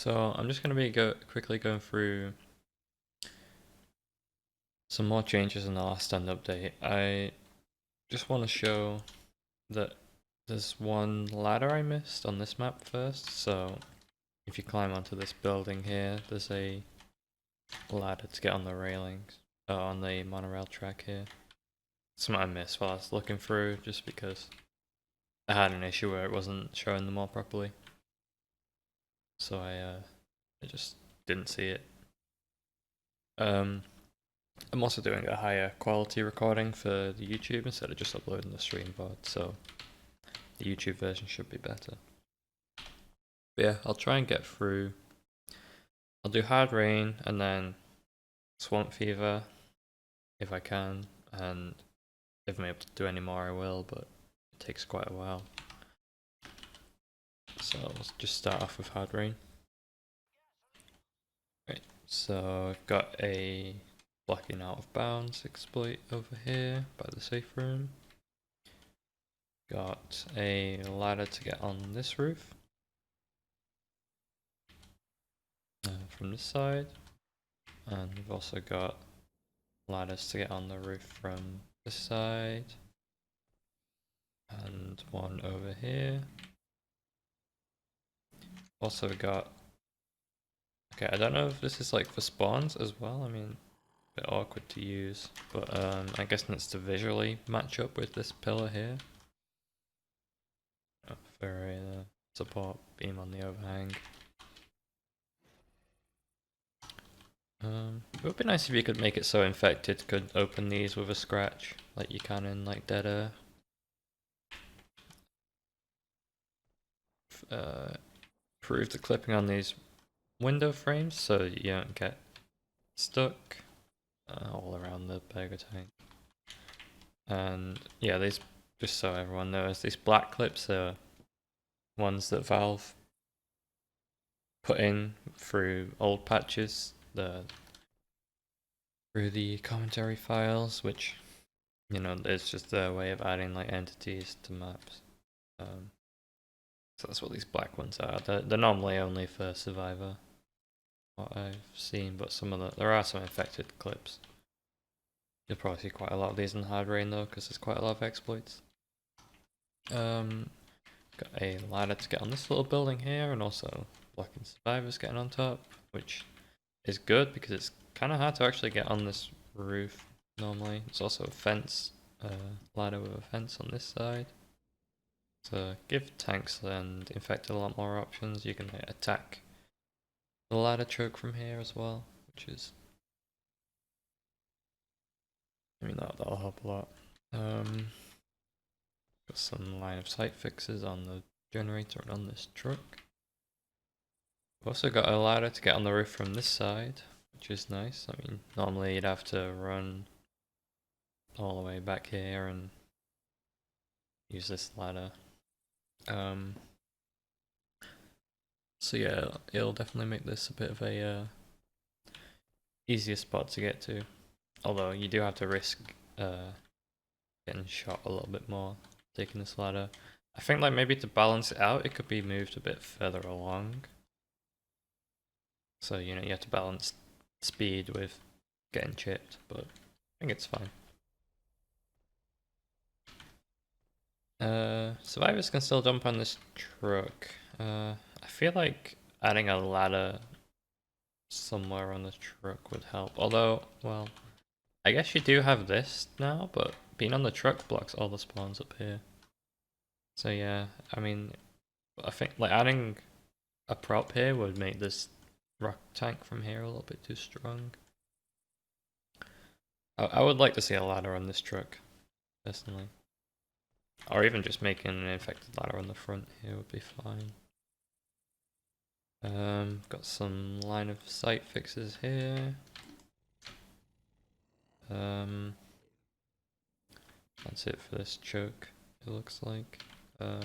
So I'm just going to be quickly going through some more changes in the last stand update. I just want to show that there's one ladder I missed on this map first. So if you climb onto this building here, there's a ladder to get on the railings, on the monorail track here. Something I missed while I was looking through, just because I had an issue where it wasn't showing them all properly. So I just didn't see it. I'm also doing a higher quality recording for the YouTube instead of just uploading the stream VOD, so the YouTube version should be better. But yeah, I'll try and get through. I'll do Hard Rain and then Swamp Fever if I can, and if I'm able to do any more I will, but it takes quite a while. So let's just start off with Hard Rain. Right, so I've got a blocking out of bounds exploit over here by the safe room. Got a ladder to get on this roof from this side, and we've also got ladders to get on the roof from this side, and one over here. Also got, okay, I don't know if this is like for spawns as well. I mean, a bit awkward to use, but I guess it's to visually match up with this pillar here for a support beam on the overhang. It would be nice if you could make it so infected could open these with a scratch, like you can in like Dead Air. Improve the clipping on these window frames so you don't get stuck all around the burger tank. And yeah, these, just so everyone knows, these black clips are ones that Valve put in through old patches, through the commentary files, which, you know, it's just their way of adding like entities to maps. So that's what these black ones are. They're normally only for Survivor, what I've seen, but there are some infected clips. You'll probably see quite a lot of these in Hard Rain though, because there's quite a lot of exploits. Got a ladder to get on this little building here, and also blocking survivors getting on top, which is good because it's kind of hard to actually get on this roof normally. There's also a fence, ladder with a fence on this side. So give tanks and infected a lot more options. You can attack the ladder choke from here as well, which is, I mean, that'll help a lot. Got some line of sight fixes on the generator and on this truck. We've also got a ladder to get on the roof from this side, which is nice. I mean, normally you'd have to run all the way back here and use this ladder. So yeah, it'll definitely make this a bit of a easier spot to get to. Although you do have to risk getting shot a little bit more taking this ladder. I think like maybe to balance it out, it could be moved a bit further along. So, you know, you have to balance speed with getting chipped, but I think it's fine. Survivors can still jump on this truck. I feel like adding a ladder somewhere on the truck would help. Although, well, I guess you do have this now, but being on the truck blocks all the spawns up here. So yeah, I mean, I think like adding a prop here would make this rock tank from here a little bit too strong. I would like to see a ladder on this truck, personally. Or even just making an infected ladder on the front here would be fine. Got some line of sight fixes here. That's it for this choke, it looks like. I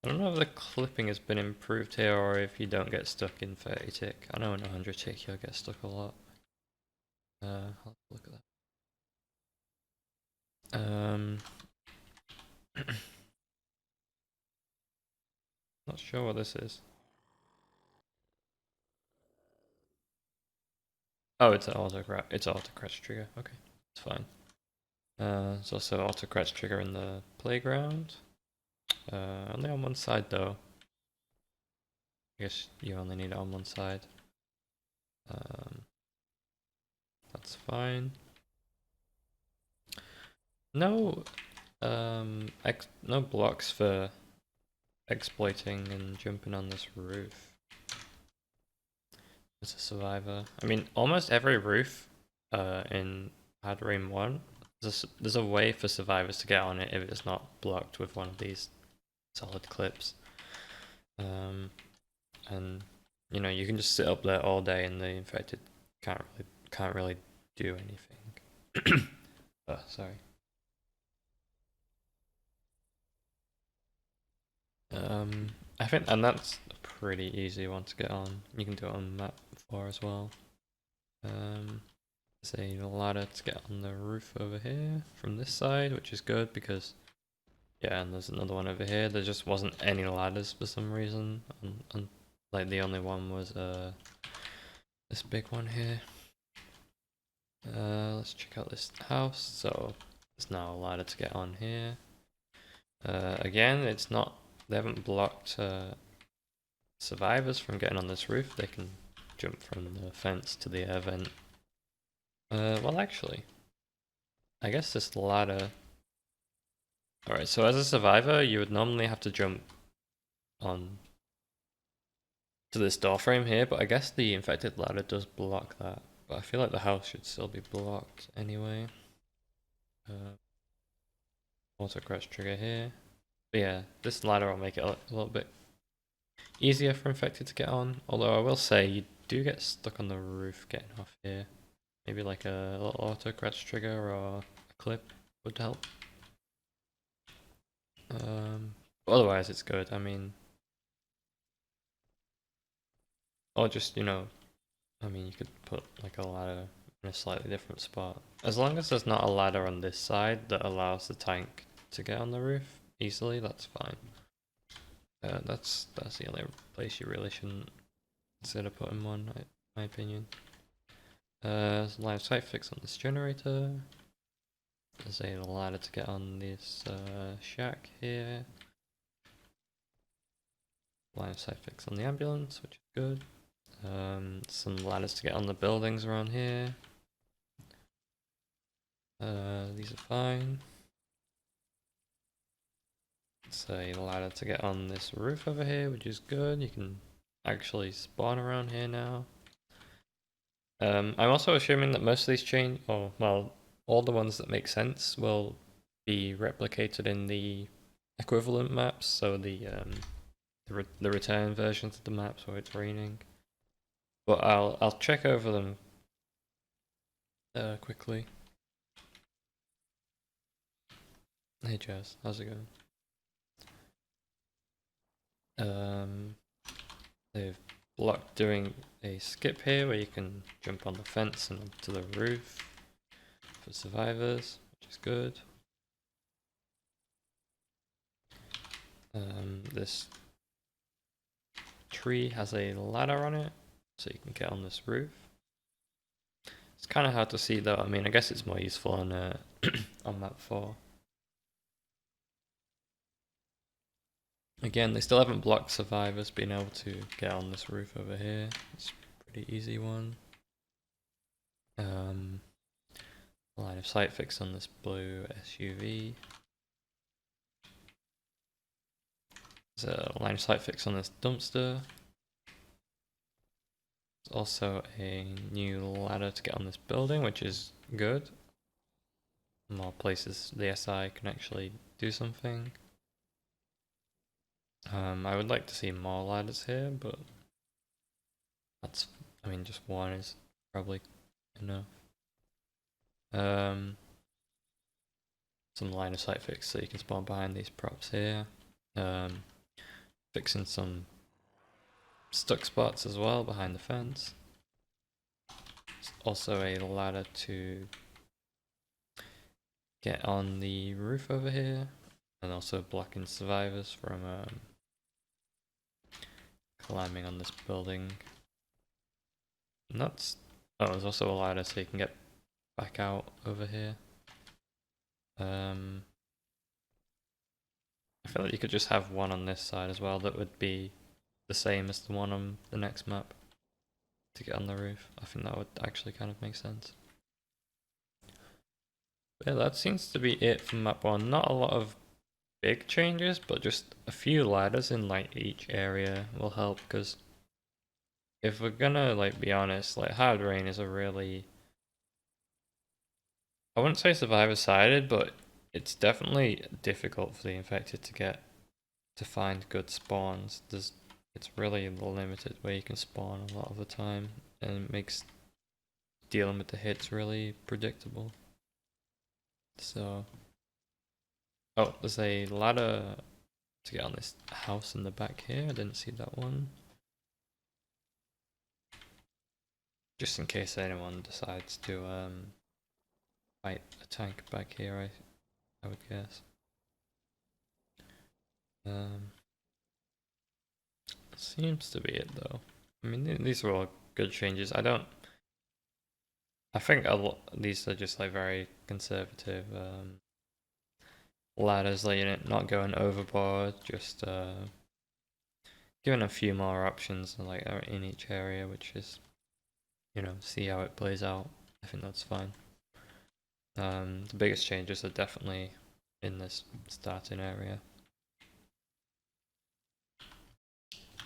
don't know if the clipping has been improved here or if you don't get stuck in 30 tick. I know in 100 tick you'll get stuck a lot. I'll have to look at that. not sure what this is. Oh, it's an auto-crouch trigger. Okay, it's fine. There's also auto-crouch trigger in the playground. Only on one side though. I guess you only need it on one side. That's fine. No, no blocks for exploiting and jumping on this roof. As a survivor, I mean, almost every roof, in Hard Rain 1, there's a way for survivors to get on it if it's not blocked with one of these solid clips. And you know, you can just sit up there all day and the infected can't really do anything. Oh, sorry. I think, and that's a pretty easy one to get on. You can do it on map 4 as well. There's a ladder to get on the roof over here from this side, which is good because, yeah, and there's another one over here. There just wasn't any ladders for some reason. Like the only one was this big one here. Let's check out this house. So there's now a ladder to get on here. Again, it's not, they haven't blocked survivors from getting on this roof. They can jump from the fence to the air vent. Well, actually, I guess this ladder. Alright, so as a survivor, you would normally have to jump on to this door frame here, but I guess the infected ladder does block that. But I feel like the house should still be blocked anyway. Auto crouch trigger here. But yeah, this ladder will make it a little bit easier for infected to get on. Although I will say you do get stuck on the roof getting off here. Maybe like a little auto crouch trigger or a clip would help. Otherwise it's good. I mean, or just, you know, I mean, you could put like a ladder in a slightly different spot. As long as there's not a ladder on this side that allows the tank to get on the roof easily, that's fine. That's the only place you really shouldn't consider putting one, in my opinion. There's a line of sight fix on this generator. There's a ladder to get on this shack here. Line of sight fix on the ambulance, which is good. Some ladders to get on the buildings around here. These are fine. It's a ladder to get on this roof over here, which is good. You can actually spawn around here now. I'm also assuming that most of these well, all the ones that make sense will be replicated in the equivalent maps, so the return versions of the maps where it's raining. But I'll check over them quickly. Hey Jazz, how's it going? They've blocked doing a skip here where you can jump on the fence and onto the roof for survivors, which is good. This tree has a ladder on it, so you can get on this roof. It's kind of hard to see though. I mean, I guess it's more useful on on map 4. Again, they still haven't blocked survivors being able to get on this roof over here. It's a pretty easy one. Line of sight fix on this blue SUV. There's a line of sight fix on this dumpster. There's also a new ladder to get on this building, which is good. More places the SI can actually do something. I would like to see more ladders here, but I mean, just one is probably enough. Some line of sight fix so you can spawn behind these props here. Fixing some stuck spots as well behind the fence. There's also a ladder to get on the roof over here, and also blocking survivors from climbing on this building. And that's... Oh, there's also a ladder so you can get back out over here. I feel like you could just have one on this side as well that would be the same as the one on the next map to get on the roof. I think that would actually kind of make sense. But yeah, that seems to be it for map 1. Not a lot of big changes, but just a few ladders in like each area will help, because if we're gonna like be honest, like Hard Rain is a really, I wouldn't say survivor sided, but it's definitely difficult for the infected to find good spawns. It's really limited where you can spawn a lot of the time, and it makes dealing with the hits really predictable. So, oh, there's a ladder to get on this house in the back here. I didn't see that one. Just in case anyone decides to fight a tank back here, I would guess. Seems to be it though. I mean, these are all good changes. I think these are just like very conservative ladders, like not going overboard, just giving a few more options like in each area, which is, see how it plays out. I think that's fine. The biggest changes are definitely in this starting area.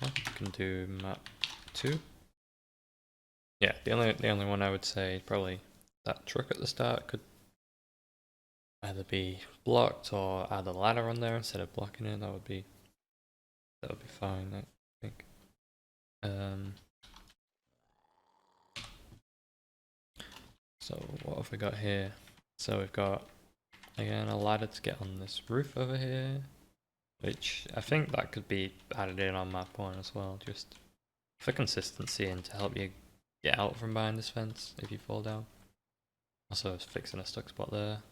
Yeah, you can do map 2. Yeah, the only one I would say probably that truck at the start could either be blocked or add a ladder on there instead of blocking it. That would be fine, I think. So what have we got here? So we've got again a ladder to get on this roof over here, which I think that could be added in on map 1 as well, just for consistency and to help you get out from behind this fence if you fall down. Also, it's fixing a stuck spot there.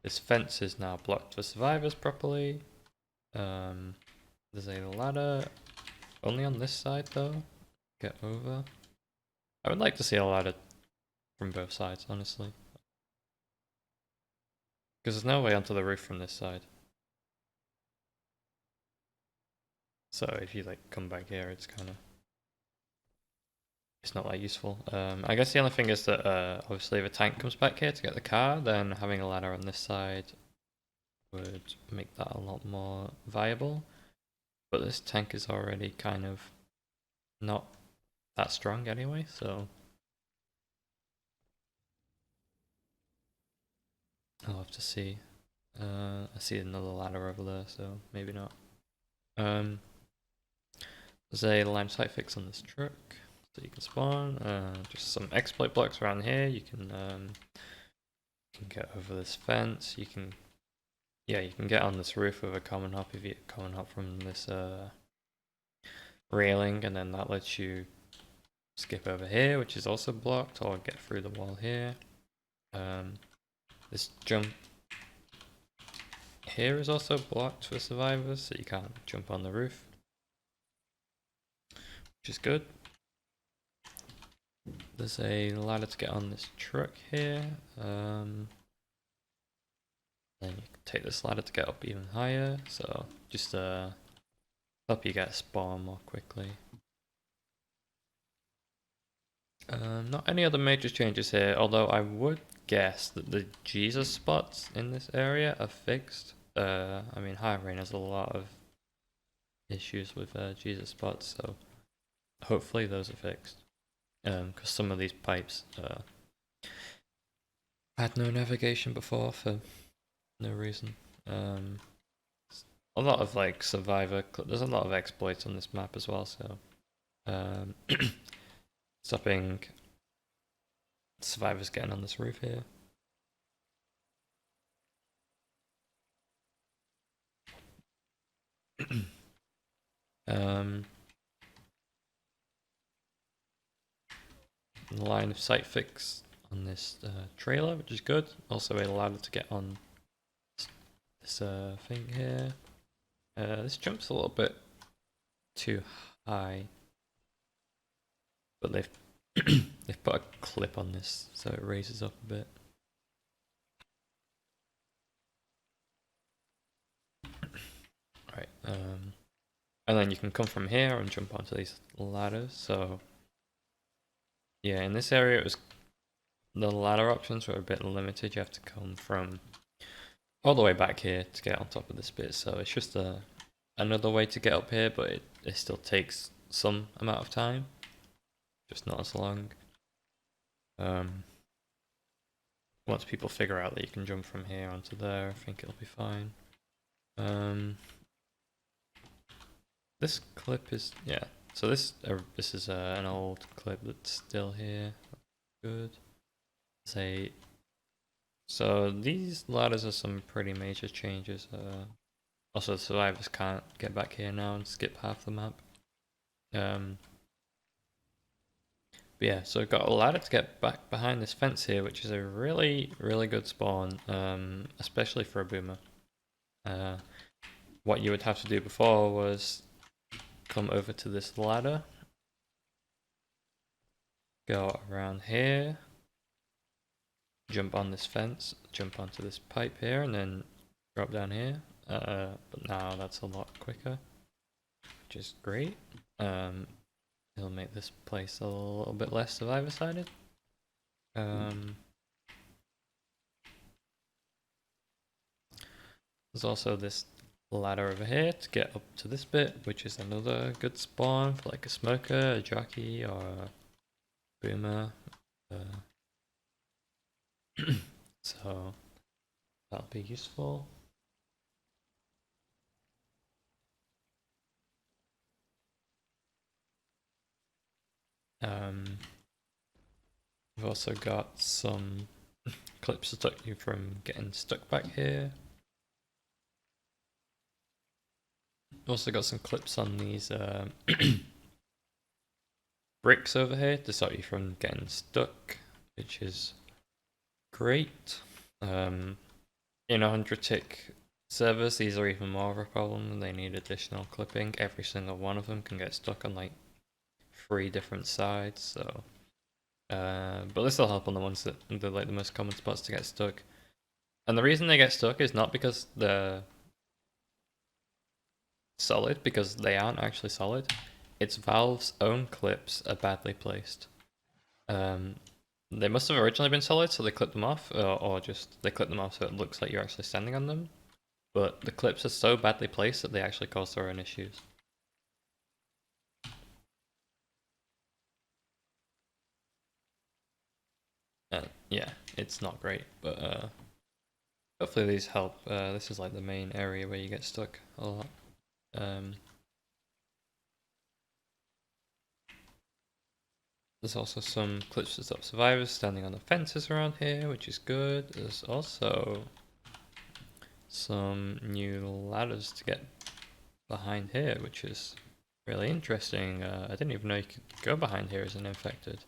This fence is now blocked for survivors properly. There's a ladder only on this side though. Get over. I would like to see a ladder from both sides, honestly. Because there's no way onto the roof from this side. So if you like come back here, it's not that useful. I guess the only thing is that obviously if a tank comes back here to get the car, then having a ladder on this side would make that a lot more viable. But this tank is already kind of not that strong anyway, so I'll have to see. I see another ladder over there, so maybe not. There's a lime site fix on this truck, so you can spawn. Just some exploit blocks around here. You can get over this fence. You can get on this roof with a common hop if you common hop from this railing, and then that lets you skip over here, which is also blocked, or get through the wall here. This jump here is also blocked for survivors, so you can't jump on the roof, which is good. There's a ladder to get on this truck here. Then you can take this ladder to get up even higher, so just help you get spawn more quickly. Not any other major changes here, although I would guess that the Jesus spots in this area are fixed. I mean, High Rain has a lot of issues with Jesus spots, so hopefully those are fixed. Because some of these pipes had no navigation before for no reason. A lot of like survivor, there's a lot of exploits on this map as well, so stopping survivors getting on this roof here. Line of sight fix on this trailer, which is good. Also a ladder to get on this thing here. This jump's a little bit too high, but they've put a clip on this so it raises up a bit. Right, and then you can come from here and jump onto these ladders. So yeah, in this area the ladder options were a bit limited. You have to come from all the way back here to get on top of this bit. So it's just another way to get up here, but it still takes some amount of time, just not as long. Once people figure out that you can jump from here onto there, I think it'll be fine. This clip is, yeah, so this is an old clip that's still here. Good. So these ladders are some pretty major changes. Also, the survivors can't get back here now and skip half the map. But yeah, so I've got a ladder to get back behind this fence here, which is a really, really good spawn, especially for a boomer. What you would have to do before was come over to this ladder, go around here, jump on this fence, jump onto this pipe here, and then drop down here. But now that's a lot quicker, which is great. It'll make this place a little bit less survivor-sided. There's also this ladder over here to get up to this bit, which is another good spawn for like a smoker, a jockey, or a boomer. So that'll be useful. We've also got some clips to stop you from getting stuck back here. We've also got some clips on these bricks over here to stop you from getting stuck, which is great. In 100 tick servers, these are even more of a problem and they need additional clipping. Every single one of them can get stuck on like 3 different sides, so but this will help on the ones that they're like the most common spots to get stuck. And the reason they get stuck is not because they're solid, because they aren't actually solid. It's Valve's own clips are badly placed. They must have originally been solid, so they clipped them off, or just they clipped them off so it looks like you're actually standing on them. But the clips are so badly placed that they actually cause their own issues. Yeah, it's not great, but hopefully these help. This is like the main area where you get stuck a lot. There's also some clips to stop survivors standing on the fences around here, which is good. There's also some new ladders to get behind here, which is really interesting. I didn't even know you could go behind here as an infected.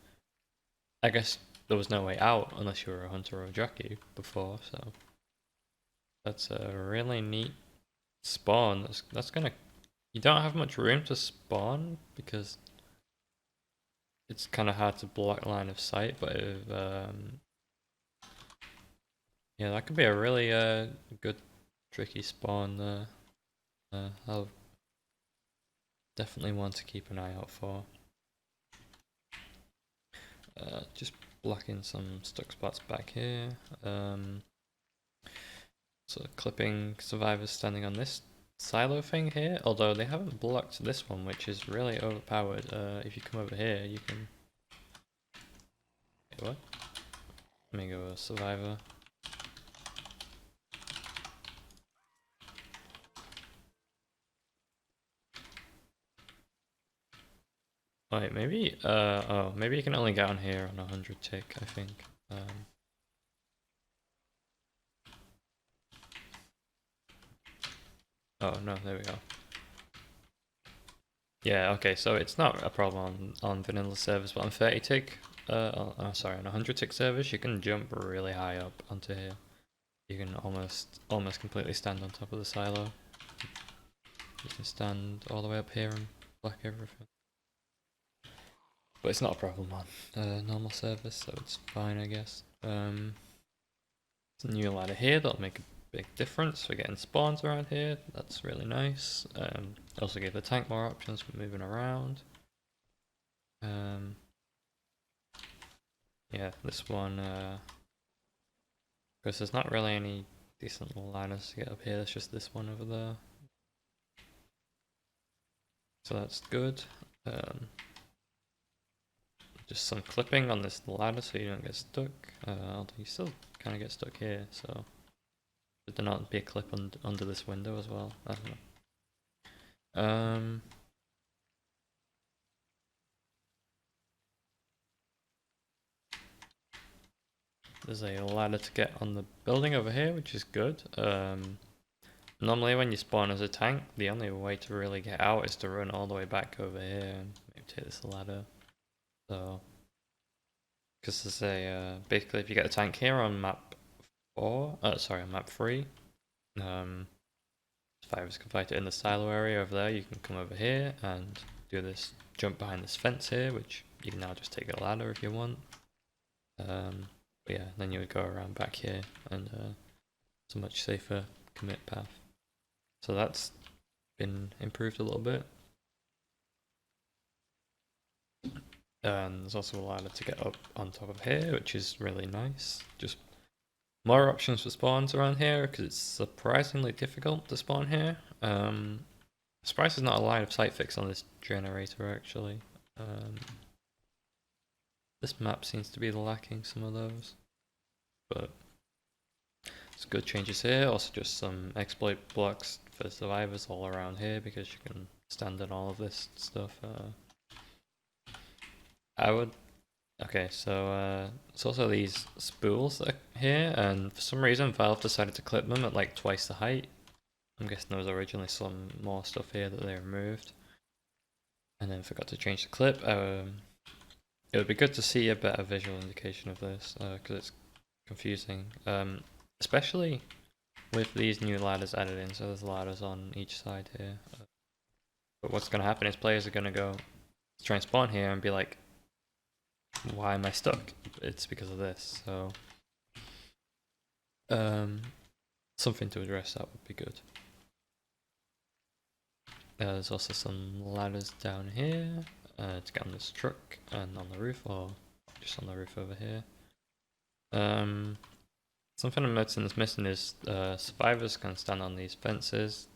I guess there was no way out unless you were a hunter or a jockey before, so that's a really neat spawn. That's gonna... You don't have much room to spawn because it's kind of hard to block line of sight, but if, yeah, that could be a really good tricky spawn. I'll definitely want to keep an eye out for. Just blocking some stuck spots back here. So clipping survivors standing on this silo thing here, although they haven't blocked this one, which is really overpowered. If you come over here, you can... Wait, what? Let me go a survivor. Wait, maybe, oh, maybe you can only get on here on 100 tick, I think. Oh, no, there we go. Yeah, okay, so it's not a problem on vanilla servers, but on 30 tick, oh, sorry, on 100 tick servers, you can jump really high up onto here. You can almost completely stand on top of the silo. you can stand all the way up here and block everything. But it's not a problem on normal servers, so it's fine, I guess. There's a new ladder here that'll make a big difference for getting spawns around here. That's really nice. Also give the tank more options for moving around. Yeah, this one, because there's not really any decent ladders to get up here. There's just this one over there. So that's good. Just some clipping on this ladder so you don't get stuck. Although you still kind of get stuck here, so should there not be a clip under this window as well? I don't know. There's a ladder to get on the building over here, which is good. Normally when you spawn as a tank, the only way to really get out is to run all the way back over here and maybe take this ladder. So, because there's a, basically if you get a tank here on map 4, on map 3, survivors can fight it in the silo area over there. You can come over here and do this jump behind this fence here, which you can now just take a ladder if you want. But yeah, then you would go around back here and it's a much safer commit path. So that's been improved a little bit. And there's also a ladder to get up on top of here, which is really nice. Just more options for spawns around here, because it's surprisingly difficult to spawn here. Surprised there's not a line of sight fix on this generator, actually. This map seems to be lacking some of those. But it's good changes here. Also just some exploit blocks for survivors all around here, because you can stand on all of this stuff. Okay, so it's also these spools here, and for some reason Valve decided to clip them at like twice the height. I'm guessing there was originally some more stuff here that they removed, and then forgot to change the clip. It would be good to see a better visual indication of this, because it's confusing, especially with these new ladders added in. So there's ladders on each side here. But what's going to happen is players are going to go try and spawn here and be like, why am I stuck? It's because of this. So something to address that would be good. There's also some ladders down here to get on this truck and on the roof, or just on the roof over here. Something I'm noticing that's missing is survivors can stand on these fences.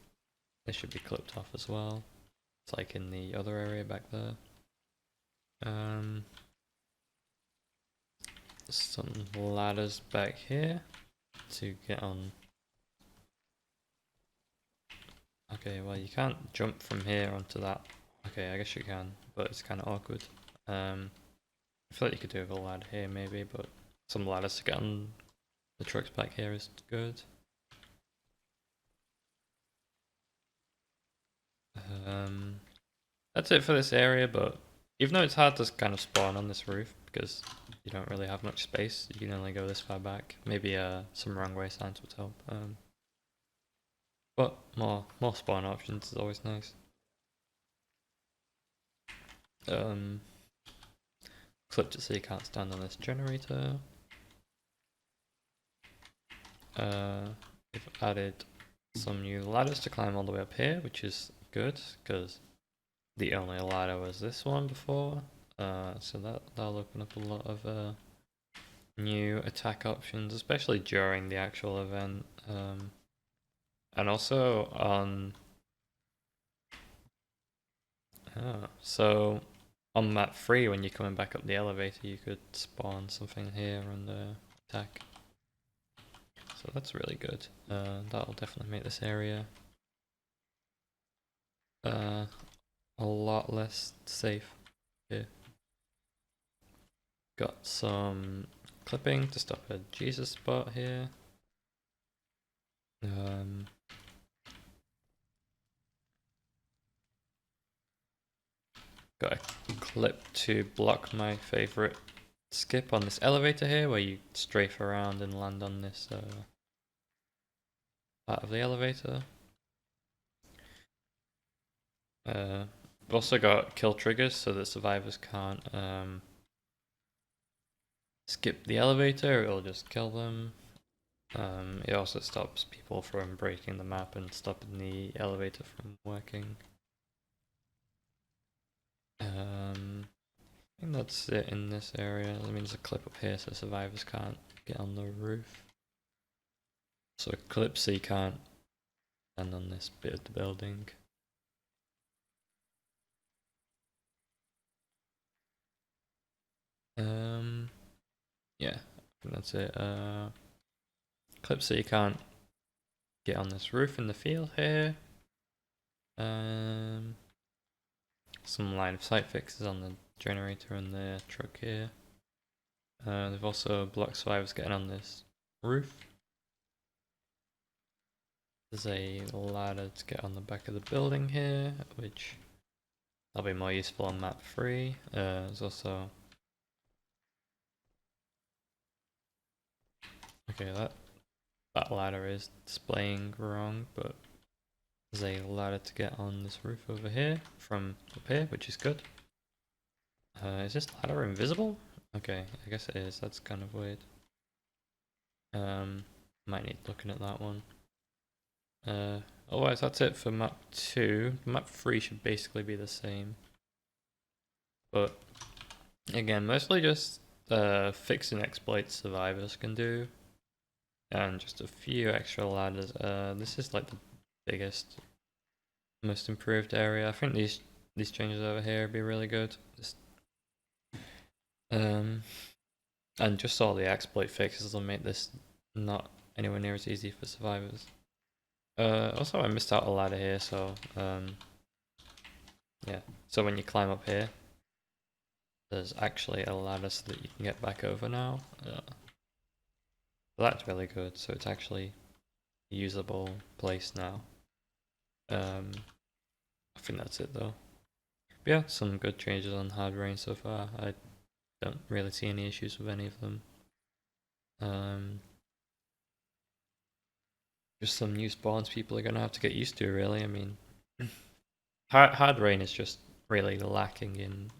They should be clipped off as well. It's like in the other area back there. Some ladders back here to get on. Okay, well you can't jump from here onto that. Okay, I guess you can, but it's kind of awkward. I feel like you could do with a ladder here maybe, but some ladders to get on the trucks back here is good. That's it for this area, but even though it's hard to kind of spawn on this roof because you don't really have much space, you can only go this far back. Maybe some wrong way signs would help. But more spawn options is always nice. Clipped it so you can't stand on this generator. We've added some new ladders to climb all the way up here, which is good because the only ladder was this one before. So that'll open up a lot of new attack options, especially during the actual event. And also on so on map 3, when you're coming back up the elevator, you could spawn something here and attack. So that's really good. That'll definitely make this area a lot less safe here. Got some clipping to stop a Jesus spot here. Got a clip to block my favorite skip on this elevator here, where you strafe around and land on this part of the elevator. We've also got kill triggers so that survivors can't skip the elevator, it'll just kill them. It also stops people from breaking the map and stopping the elevator from working. I think that's it in this area. Let me just clip up here so survivors can't get on the roof. So clip C can't stand on this bit of the building. Yeah, I think that's it. Clip C can't get on this roof in the field here. Some line of sight fixes on the generator and the truck here. They've also blocked survivors getting on this roof. There's a ladder to get on the back of the building here, which will be more useful on map 3. There's also... Okay, that ladder is displaying wrong, but there's a ladder to get on this roof over here from up here, which is good. Is this ladder invisible? Okay, I guess it is. That's kind of weird. Might need looking at that one. Otherwise, that's it for map 2. Map 3 should basically be the same. But, again, mostly just fixing exploits survivors can do. And just a few extra ladders. This is like the biggest, most improved area. I think these changes over here would be really good. And just all the exploit fixes will make this not anywhere near as easy for survivors. Also, I missed out a ladder here, so yeah. So when you climb up here, there's actually a ladder so that you can get back over now. That's really good. So it's actually a usable place now. I think that's it though. But yeah, some good changes on hard rain so far. I don't really see any issues with any of them. Just some new spawns people are gonna have to get used to, really. I mean, hard rain is just really lacking in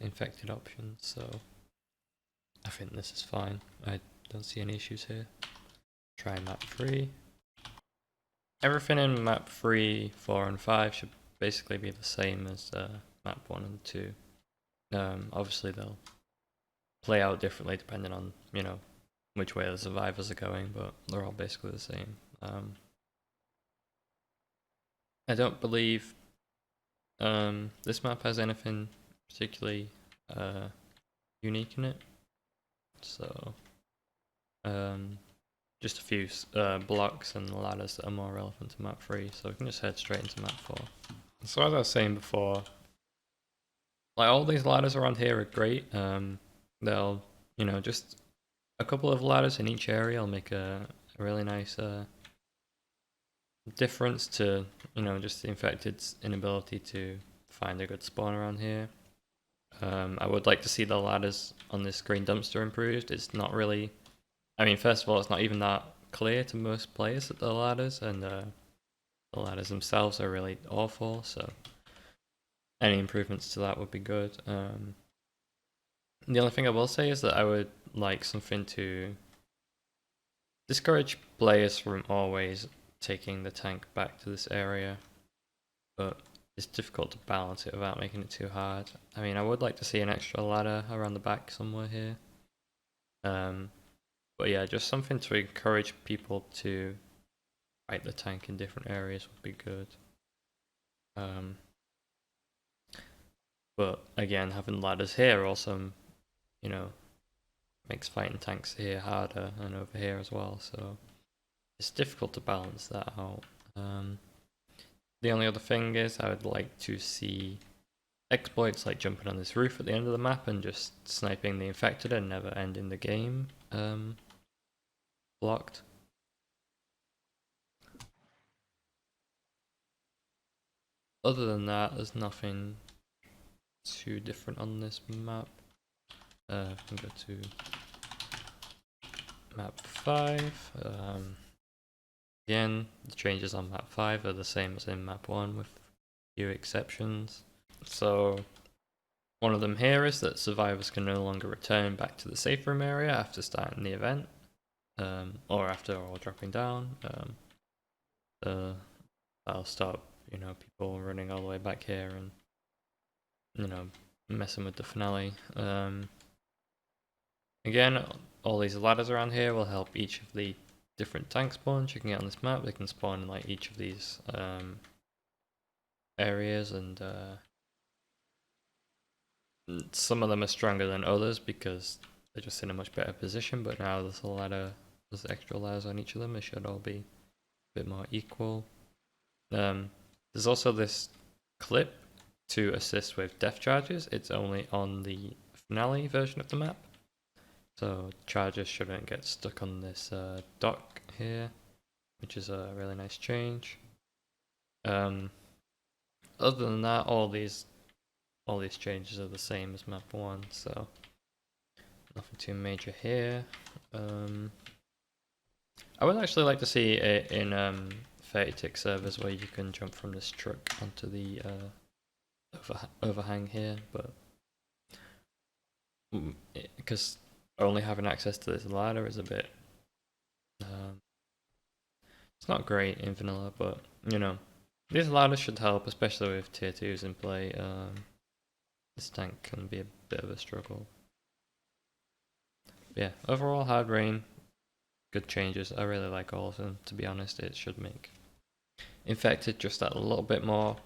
infected options, so I think this is fine. I don't see any issues here. Try map 3. Everything in map 3, 4 and 5 should basically be the same as map 1 and 2. Obviously they'll play out differently depending on, you know, which way the survivors are going, but they're all basically the same. I don't believe this map has anything particularly unique in it, so just a few blocks and ladders that are more relevant to map 3, so we can just head straight into map 4. So as I was saying before, like all these ladders around here are great. They'll, you know, just a couple of ladders in each area will make a really nice difference to, you know, just the infected's inability to find a good spawn around here. I would like to see the ladders on this green dumpster improved. It's not really, I mean, first of all, it's not even that clear to most players that the ladders, and the ladders themselves are really awful, so any improvements to that would be good. The only thing I will say is that I would like something to discourage players from always taking the tank back to this area, but it's difficult to balance it without making it too hard. I mean, I would like to see an extra ladder around the back somewhere here. But yeah, just something to encourage people to fight the tank in different areas would be good. But again, having ladders here also, you know, makes fighting tanks here harder and over here as well, so it's difficult to balance that out. The only other thing is I would like to see exploits like jumping on this roof at the end of the map and just sniping the infected and never ending the game blocked. Other than that, there's nothing too different on this map. I can go to map 5. Again, the changes on map 5 are the same as in map 1 with few exceptions. So one of them here is that survivors can no longer return back to the safe room area after starting the event, or after all dropping down. That'll stop, people running all the way back here and, messing with the finale. Again, all these ladders around here will help each of the different tank spawns you can get on this map. They can spawn in like each of these areas, and some of them are stronger than others because they're just in a much better position. But now there's a ladder, there's extra ladders on each of them. They should all be a bit more equal. There's also this clip to assist with death charges. It's only on the finale version of the map, so charges shouldn't get stuck on this dock here, which is a really nice change. Other than that, all these changes are the same as map 1, so nothing too major here. I would actually like to see it in 30-tick servers where you can jump from this truck onto the overhang here, but because only having access to this ladder is a bit it's not great in vanilla, but these ladders should help, especially with tier 2s in play. This tank can be a bit of a struggle. But yeah, overall hard rain, good changes. I really like all of them, to be honest. It should make infected just that a little bit more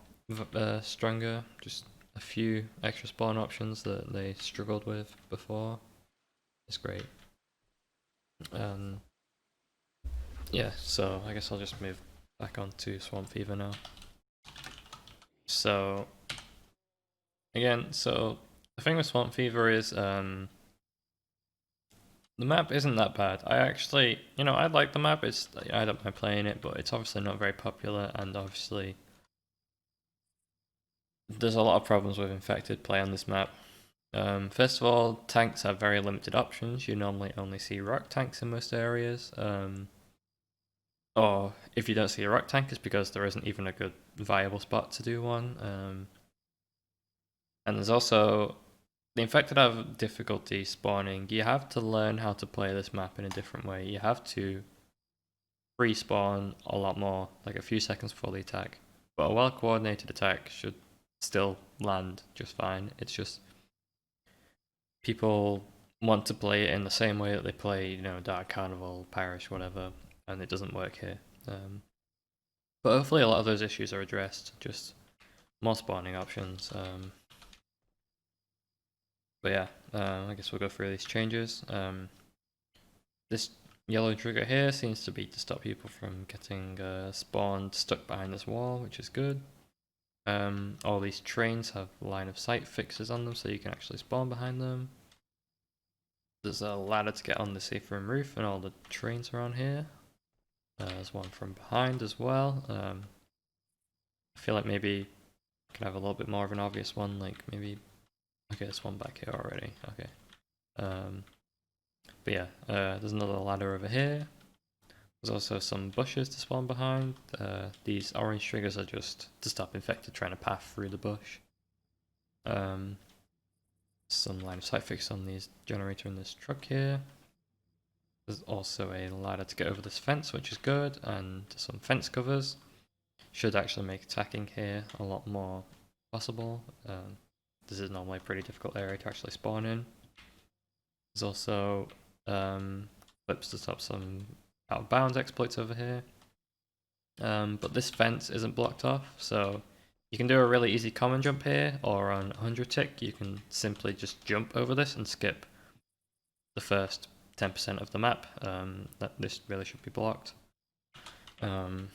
stronger, just a few extra spawn options that they struggled with before. It's great. Yeah, so I guess I'll just move back on to Swamp Fever now. So again, the thing with Swamp Fever is the map isn't that bad. I actually, I like the map. I don't mind playing it, but it's obviously not very popular, and obviously there's a lot of problems with infected play on this map. First of all, tanks have very limited options. You normally only see rock tanks in most areas. Or if you don't see a rock tank, it's because there isn't even a good viable spot to do one. And there's also the infected have difficulty spawning. You have to learn how to play this map in a different way. You have to respawn a lot more, like a few seconds before the attack. But a well-coordinated attack should still land just fine. It's just people want to play it in the same way that they play, Dark Carnival, Parish, whatever, and it doesn't work here. But hopefully a lot of those issues are addressed, just more spawning options. But yeah, I guess we'll go through these changes. This yellow trigger here seems to be to stop people from getting spawned stuck behind this wall, which is good. All these trains have line of sight fixes on them, so you can actually spawn behind them. There's a ladder to get on the safe room roof, and all the trains are on here. There's one from behind as well. I feel like maybe I can have a little bit more of an obvious one, like maybe. Okay, there's one back here already. Okay. But yeah, there's another ladder over here. There's also some bushes to spawn behind. These orange triggers are just to stop infected trying to path through the bush. Some line of sight fix on these generator in this truck here. There's also a ladder to get over this fence, which is good, and some fence covers. Should actually make attacking here a lot more possible. This is normally a pretty difficult area to actually spawn in. There's also clips to stop some out of bounds exploits over here. But this fence isn't blocked off, so you can do a really easy common jump here, or on 100 tick you can simply just jump over this and skip the first 10% of the map. This really should be blocked. You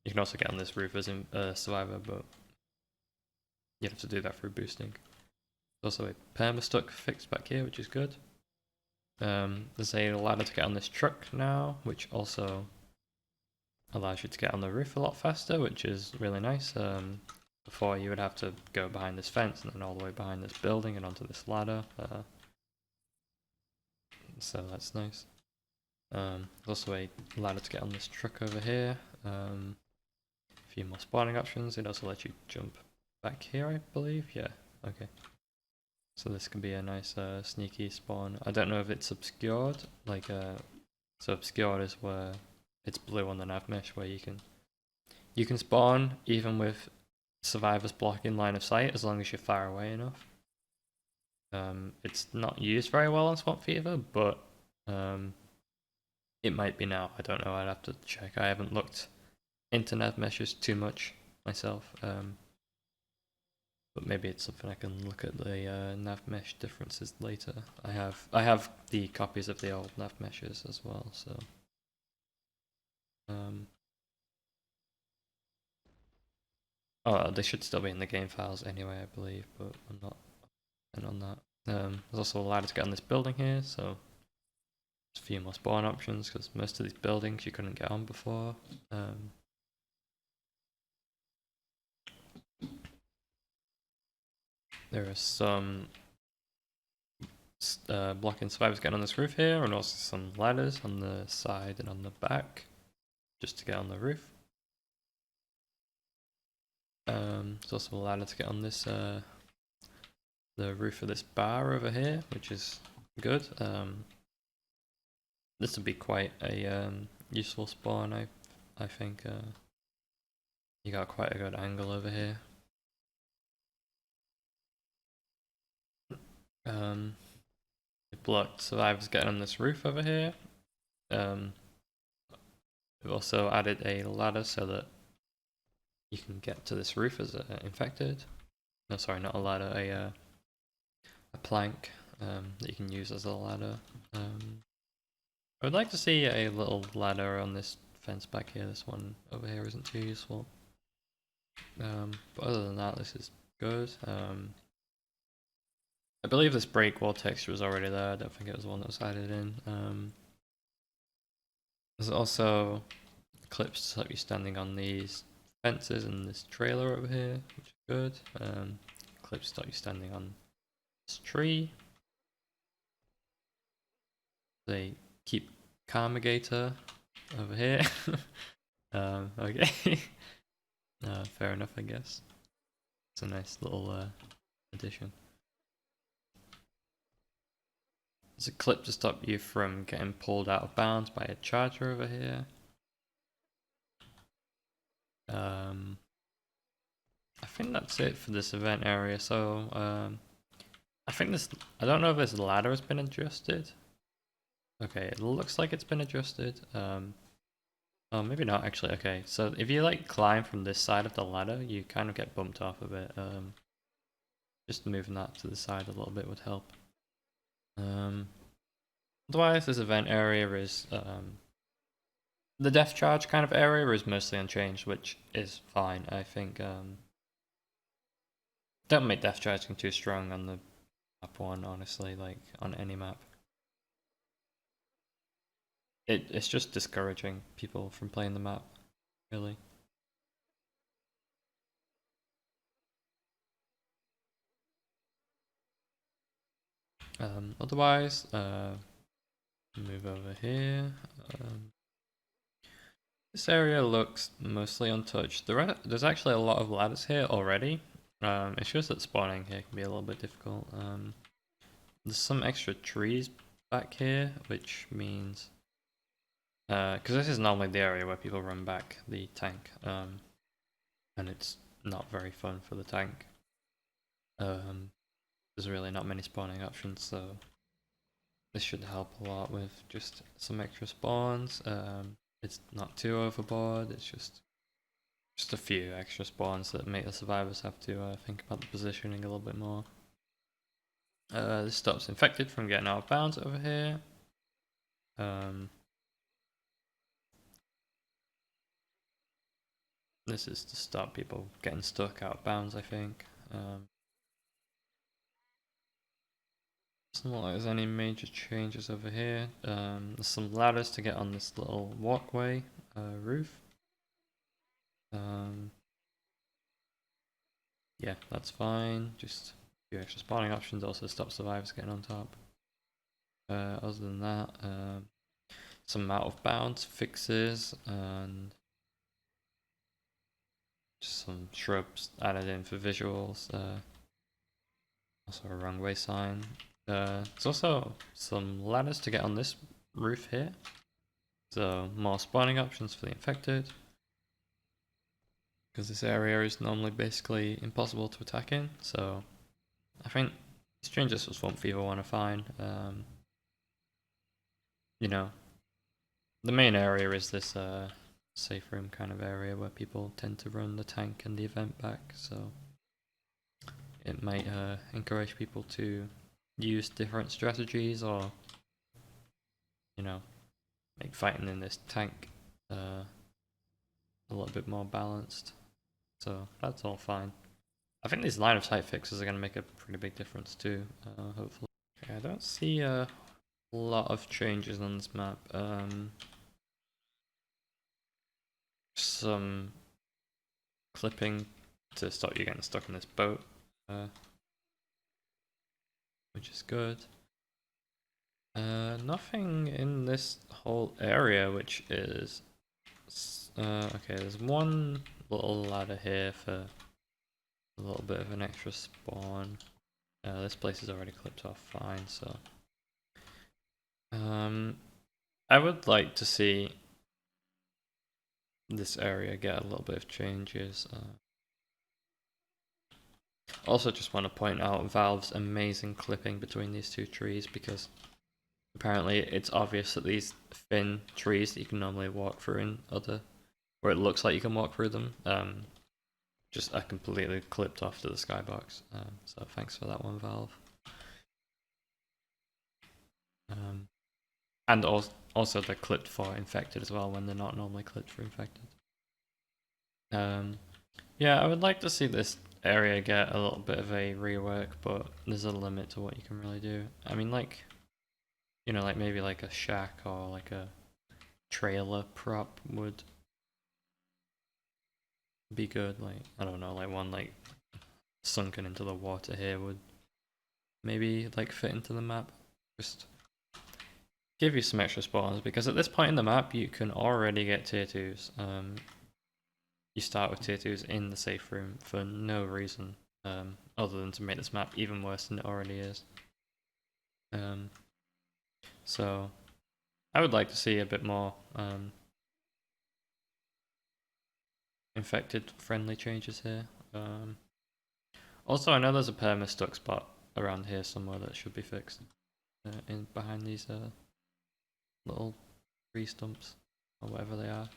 can also get on this roof as a survivor, but you'd have to do that through boosting. There's also a perma-stuck fixed back here, which is good. There's a ladder to get on this truck now, which also allows you to get on the roof a lot faster, which is really nice. Before you would have to go behind this fence and then all the way behind this building and onto this ladder. So that's nice. There's also a ladder to get on this truck over here. If few more spawning options. It also lets you jump back here, I believe. Yeah, okay. So this can be a nice sneaky spawn. I don't know if it's obscured, like so obscured is where it's blue on the nav mesh, where you can spawn even with survivors blocking line of sight as long as you're far away enough. It's not used very well on Swamp Fever, but it might be now. I don't know. I'd have to check. I haven't looked into nav meshes too much myself. But maybe it's something I can look at the nav mesh differences later. I have the copies of the old nav meshes as well, so oh, they should still be in the game files anyway, I believe, but I'm not in on that. There's also a ladder to get on this building here, so there's a few more spawn options because most of these buildings you couldn't get on before. There are some blocking survivors getting on this roof here, and also some ladders on the side and on the back just to get on the roof. There's also a ladder to get on this the roof of this bar over here, which is good. This would be quite a useful spawn, I think. You got quite a good angle over here. It blocked survivors getting on this roof over here. We've also added a ladder so that you can get to this roof as infected. No, sorry, not a ladder, a plank that you can use as a ladder. I would like to see a little ladder on this fence back here. This one over here isn't too useful. But other than that, this is good. I believe this break wall texture was already there. I don't think it was one that was added in. There's also clips to stop you standing on these fences and this trailer over here, which is good. Clips to stop you standing on this tree. They keep Carmigator over here. Okay. Fair enough, I guess. It's a nice little addition. There's a clip to stop you from getting pulled out of bounds by a charger over here. I think that's it for this event area. So I think I don't know if this ladder has been adjusted. Okay, it looks like it's been adjusted. Oh, maybe not actually. Okay, so if you like climb from this side of the ladder, you kind of get bumped off a bit. Just moving that to the side a little bit would help. Otherwise, this event area is the death charge kind of area is mostly unchanged, which is fine. I think don't make death charging too strong on the map one, honestly. Like on any map, it's just discouraging people from playing the map, really. Otherwise, move over here. This area looks mostly untouched. There's actually a lot of ladders here already. It's just that spawning here can be a little bit difficult. There's some extra trees back here, which means because this is normally the area where people run back the tank, and it's not very fun for the tank. There's really not many spawning options, so this should help a lot with just some extra spawns. It's not too overboard. It's just a few extra spawns that make the survivors have to think about the positioning a little bit more. This stops infected from getting out of bounds over here. This is to stop people getting stuck out of bounds, I think. It's not like there's any major changes over here. There's some ladders to get on this little walkway roof. Yeah, that's fine. Just a few extra spawning options, also stop survivors getting on top. Other than that, some out of bounds fixes, and Just some shrubs added in for visuals. Also a runway sign. There's also some ladders to get on this roof here. So more spawning options for the infected. Because this area is normally basically impossible to attack in. So I think it's changes for Swamp Fever want to find. You know, the main area is this safe room kind of area where people tend to run the tank and the event back. So it might encourage people to use different strategies, or you know, make fighting in this tank a little bit more balanced. So that's all fine. I think these line of sight fixes are going to make a pretty big difference too, hopefully. Okay, I don't see a lot of changes on this map. Some clipping to stop you getting stuck in this boat, which is good. Nothing in this whole area, which is okay. There's one little ladder here for a little bit of an extra spawn. This place is already clipped off fine, so I would like to see this area get a little bit of changes. Also, just want to point out Valve's amazing clipping between these two trees, because apparently it's obvious that these thin trees that you can normally walk through in other, where it looks like you can walk through them, just are completely clipped off to the skybox. So thanks for that one, Valve. And also they're clipped for infected as well when they're not normally clipped for infected. Yeah, I would like to see this area get a little bit of a rework, but there's a limit to what you can really do. I mean, like, you know, like maybe like a shack or like a trailer prop would be good. Like, I don't know, like one like sunken into the water here would maybe like fit into the map. Just give you some extra spawns, because at this point in the map you can already get tier 2s. You start with tier 2s in the safe room for no reason other than to make this map even worse than it already is. So I would like to see a bit more infected friendly changes here. Also, I know there's a perma stuck spot around here somewhere that should be fixed in behind these little tree stumps or whatever they are.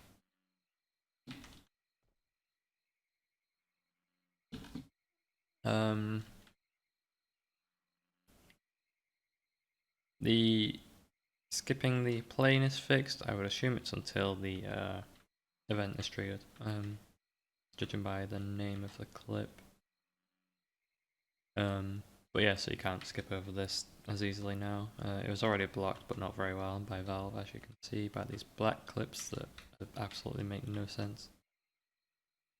The skipping the plane is fixed. I would assume it's until the event is triggered, judging by the name of the clip. But yeah, so you can't skip over this as easily now. It was already blocked, but not very well by Valve, as you can see by these black clips that absolutely make no sense.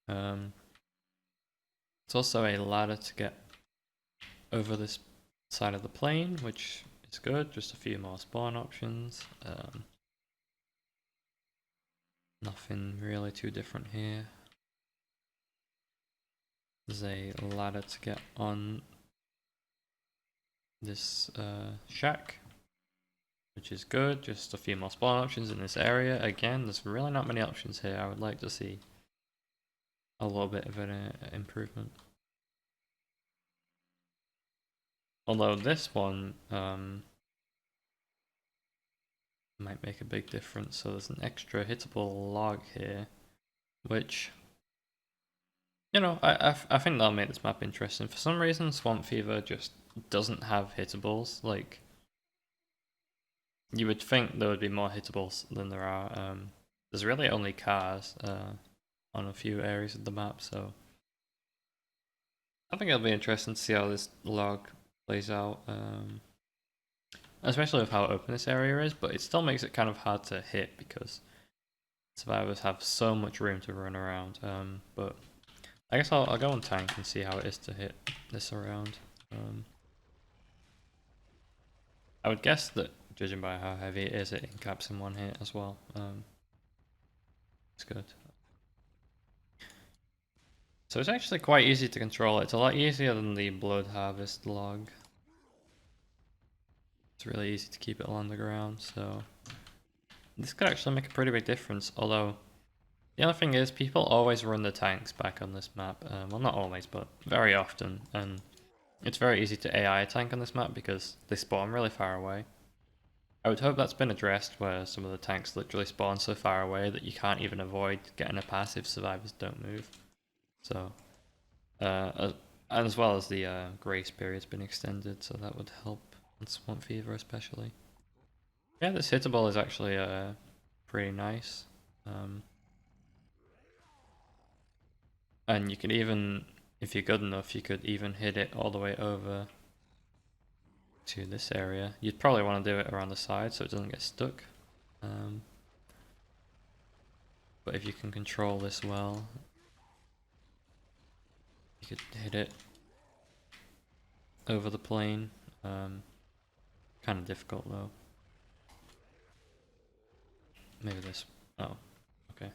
It's also a ladder to get over this side of the plane, which is good. Just a few more spawn options. Nothing really too different here. There's a ladder to get on this shack, which is good. Just a few more spawn options in this area. Again, there's really not many options here. I would like to see a little bit of an improvement. Although this one might make a big difference. So there's an extra hittable log here, which, you know, I think that'll make this map interesting. For some reason, Swamp Fever just doesn't have hittables. Like, you would think there would be more hittables than there are. There's really only cars on a few areas of the map, so I think it'll be interesting to see how this log plays out. Especially with how open this area is, but it still makes it kind of hard to hit because survivors have so much room to run around. But I guess I'll go on tank and see how it is to hit this around. I would guess that, judging by how heavy it is, it encaps in one hit as well. It's good. So it's actually quite easy to control. It's a lot easier than the blood harvest log. It's really easy to keep it along the ground, so this could actually make a pretty big difference. Although the other thing is, people always run the tanks back on this map. Well, not always, but very often, and it's very easy to AI a tank on this map because they spawn really far away. I would hope that's been addressed where some of the tanks literally spawn so far away that you can't even avoid getting a passive survivors don't move. So, as well as the grace period's been extended, so that would help on Swamp Fever especially. Yeah, this hittable is actually pretty nice. And you could even, if you're good enough, you could even hit it all the way over to this area. You'd probably want to do it around the side so it doesn't get stuck. But if you can control this well, you could hit it over the plane. Kind of difficult though. Maybe this. Oh, okay.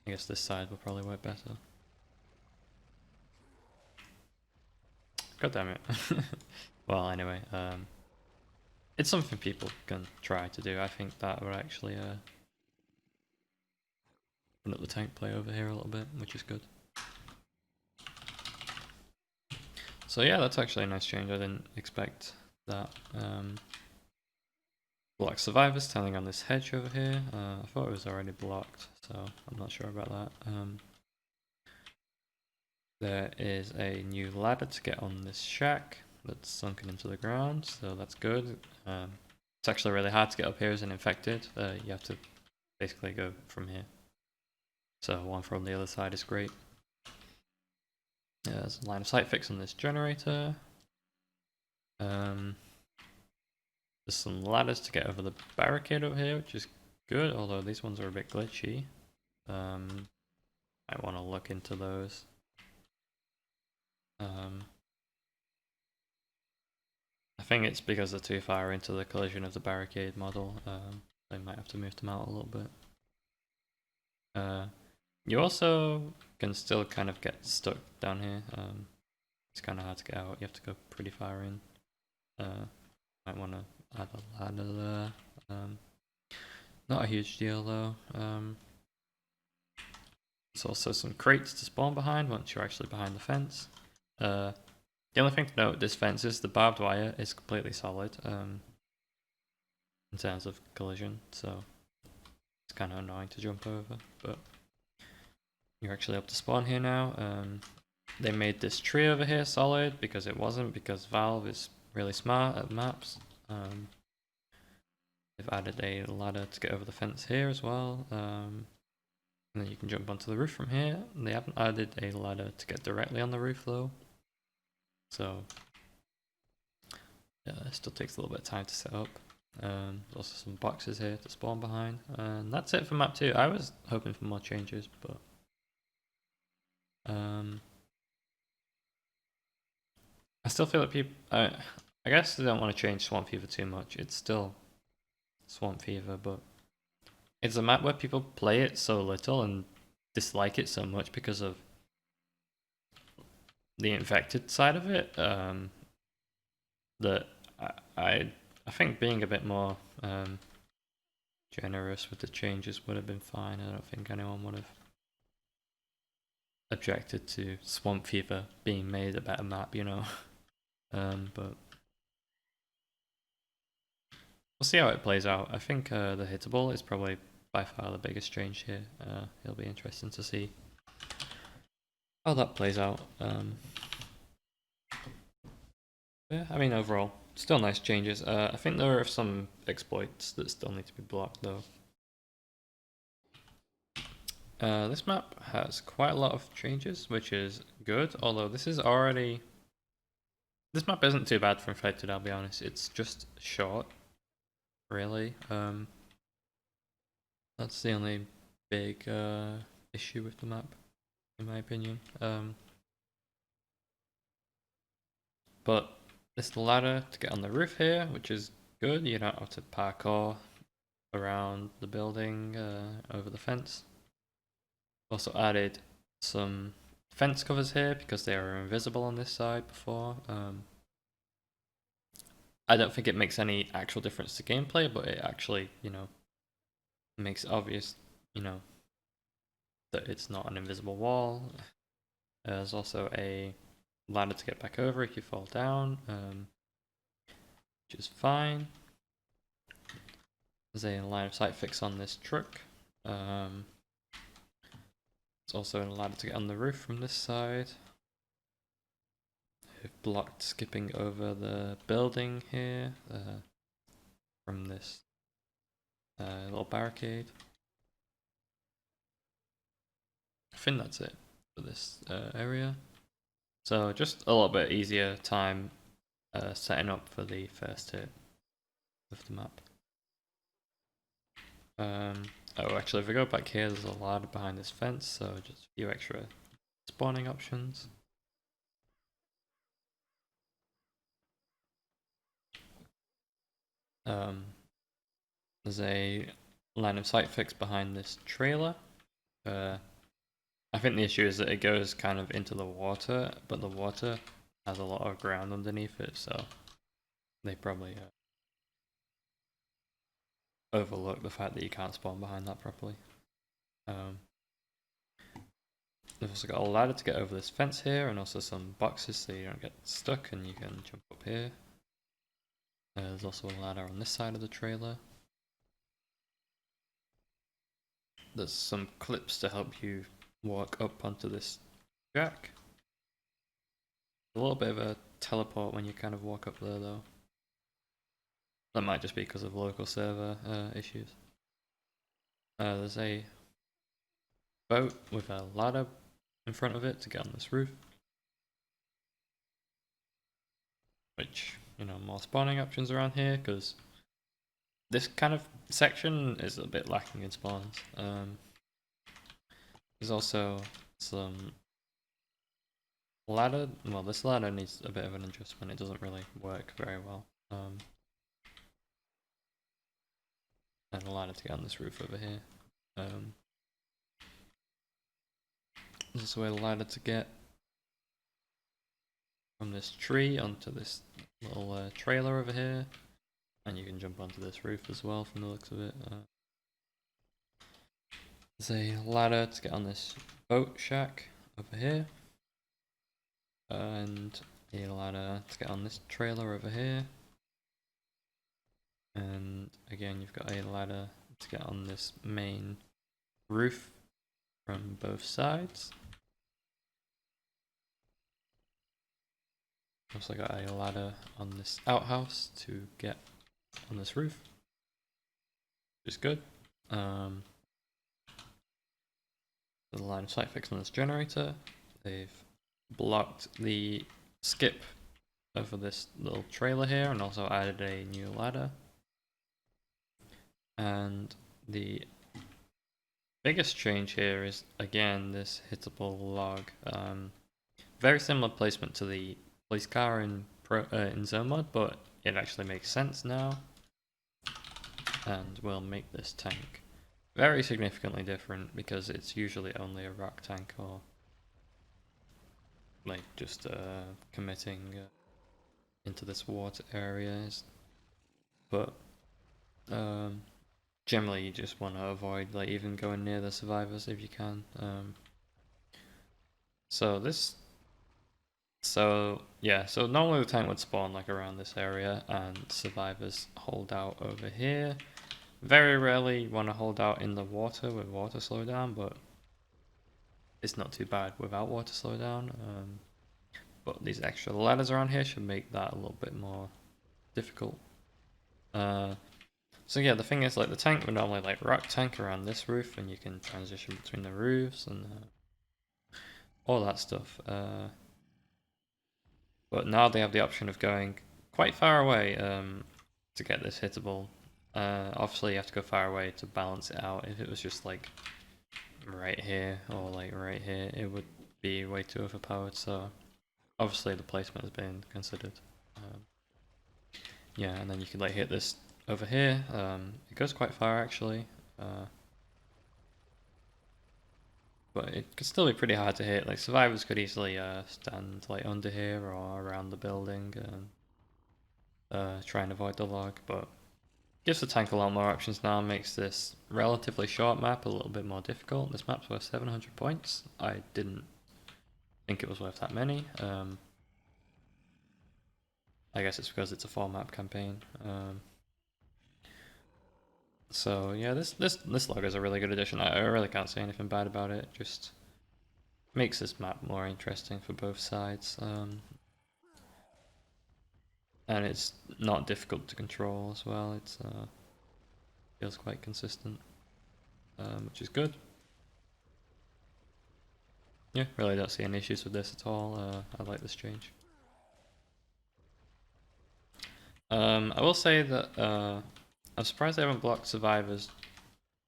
I guess this side will probably work better. God damn it. Well, anyway, it's something people can try to do. I think that would actually open up the tank play over here a little bit, which is good. So yeah, that's actually a nice change. I didn't expect that. Block survivors standing on this hedge over here. I thought it was already blocked, so I'm not sure about that. There is a new ladder to get on this shack that's sunken into the ground, so that's good. It's actually really hard to get up here as an infected. You have to basically go from here. So one from the other side is great. There's a line of sight fix on this generator. There's some ladders to get over the barricade over here, which is good, although these ones are a bit glitchy. I want to look into those. I think it's because they're too far into the collision of the barricade model. They might have to move them out a little bit. You also can still kind of get stuck down here. It's kind of hard to get out. You have to go pretty far in. Might want to add a ladder there. Not a huge deal though. There's also some crates to spawn behind once you're actually behind the fence. The only thing to note with this fence is the barbed wire is completely solid in terms of collision, so it's kind of annoying to jump over, but you're actually able to spawn here now. They made this tree over here solid because it wasn't, because Valve is really smart at maps. They've added a ladder to get over the fence here as well. And then you can jump onto the roof from here. They haven't added a ladder to get directly on the roof though. So yeah, it still takes a little bit of time to set up. There's also some boxes here to spawn behind. And that's it for map 2. I was hoping for more changes, but I still feel like people, I guess they don't want to change Swamp Fever too much. It's still Swamp Fever, but it's a map where people play it so little and dislike it so much because of the infected side of it, that I think being a bit more generous with the changes would have been fine. I don't think anyone would have objected to Swamp Fever being made a better map, you know. But we'll see how it plays out. I think the hittable is probably by far the biggest change here. It'll be interesting to see how that plays out. Yeah, I mean overall, still nice changes. I think there are some exploits that still need to be blocked though. This map has quite a lot of changes, which is good, although this map isn't too bad for infected, I'll be honest. It's just short, really. That's the only big issue with the map, in my opinion. But there's the ladder to get on the roof here, which is good. You don't have to parkour around the building over the fence. Also added some fence covers here because they were invisible on this side before. I don't think it makes any actual difference to gameplay, but it actually, makes it obvious, that it's not an invisible wall. There's also a ladder to get back over if you fall down, which is fine. There's a line of sight fix on this truck. There's also a ladder to get on the roof from this side. We've blocked skipping over the building here from this little barricade. I think that's it for this area. So just a little bit easier time setting up for the first hit of the map. Oh, actually, if we go back here, there's a ladder behind this fence, so just a few extra spawning options. There's a line of sight fix behind this trailer. I think the issue is that it goes kind of into the water, but the water has a lot of ground underneath it, so they probably overlook the fact that you can't spawn behind that properly. They've also got a ladder to get over this fence here, and also some boxes so you don't get stuck and you can jump up here. There's also a ladder on this side of the trailer. There's some clips to help you walk up onto this jack. A little bit of a teleport when you kind of walk up there though. That might just be because of local server issues. There's a boat with a ladder in front of it to get on this roof. Which, more spawning options around here because this kind of section is a bit lacking in spawns. There's also some ladder. Well, this ladder needs a bit of an adjustment. It doesn't really work very well. And a ladder to get on this roof over here. There's also a ladder to get from this tree onto this little trailer over here. And you can jump onto this roof as well from the looks of it. There's a ladder to get on this boat shack over here. And a ladder to get on this trailer over here. And again, you've got a ladder to get on this main roof from both sides. Also got a ladder on this outhouse to get on this roof, which is good. There's a line of sight fix on this generator. They've blocked the skip over this little trailer here and also added a new ladder. And the biggest change here is, again, this hittable log. Very similar placement to the police car in Zonemod, but it actually makes sense now. And will make this tank very significantly different because it's usually only a rock tank or like just committing into this water areas. But generally you just want to avoid like even going near the survivors if you can. So normally the tank would spawn like around this area and survivors hold out over here. Very rarely you want to hold out in the water with water slowdown, but it's not too bad without water slowdown. But these extra ladders around here should make that a little bit more difficult. So yeah, the thing is, like, the tank would normally like rock tank around this roof, and you can transition between the roofs and all that stuff. But now they have the option of going quite far away to get this hittable. Obviously, you have to go far away to balance it out. If it was just like right here or like right here, it would be way too overpowered. So obviously, the placement has been considered. Yeah, and then you can like hit this over here. It goes quite far actually. but it could still be pretty hard to hit. Like survivors could easily stand like under here or around the building and try and avoid the log, but gives the tank a lot more options now, makes this relatively short map a little bit more difficult. This map's worth 700 points. I didn't think it was worth that many. I guess it's because it's a 4-map campaign. So yeah, this log is a really good addition. I really can't say anything bad about it. Just makes this map more interesting for both sides. And it's not difficult to control as well. It's feels quite consistent, which is good. Yeah, really don't see any issues with this at all. I like this change. I will say that I'm surprised they haven't blocked survivors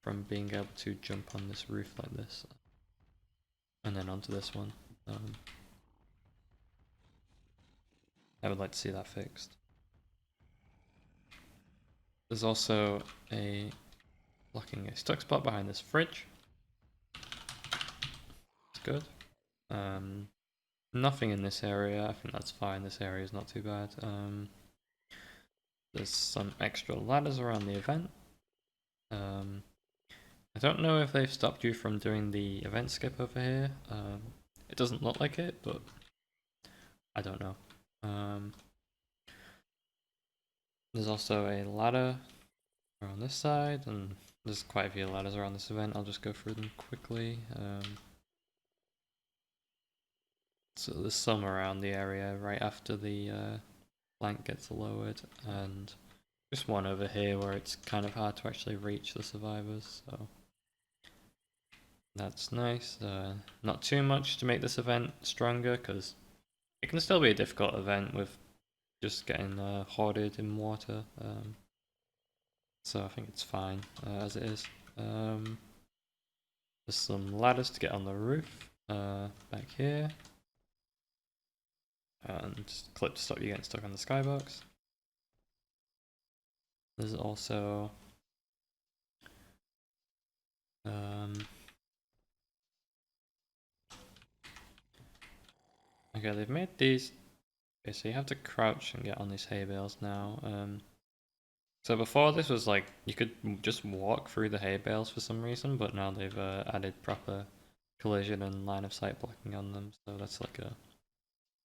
from being able to jump on this roof like this and then onto this one. I would like to see that fixed. There's also a blocking a stuck spot behind this fridge. It's good. Nothing in this area. I think that's fine. This area is not too bad. There's some extra ladders around the event. I don't know if they've stopped you from doing the event skip over here. It doesn't look like it, but I don't know. There's also a ladder around this side, and there's quite a few ladders around this event. I'll just go through them quickly. So there's some around the area right after the plank gets lowered, and just one over here where it's kind of hard to actually reach the survivors, so that's nice. Not too much to make this event stronger, because it can still be a difficult event with just getting hoarded in water. So I think it's fine as it is. There's some ladders to get on the roof back here. And clip to stop you getting stuck on the skybox. There's also okay, they've made these. Okay, so you have to crouch and get on these hay bales now. So before this was like you could just walk through the hay bales for some reason, but now they've added proper collision and line of sight blocking on them. So that's like a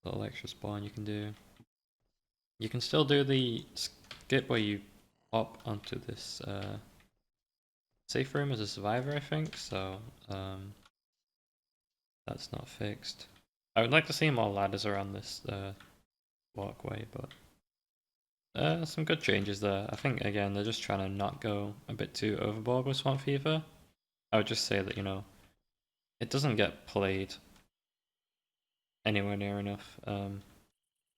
little extra spawn you can do. You can still do the skip where you pop onto this safe room as a survivor, I think. So that's not fixed. I would like to see more ladders around this walkway, but some good changes there. I think again they're just trying to not go a bit too overboard with Swamp Fever. I would just say that, you know, it doesn't get played anywhere near enough.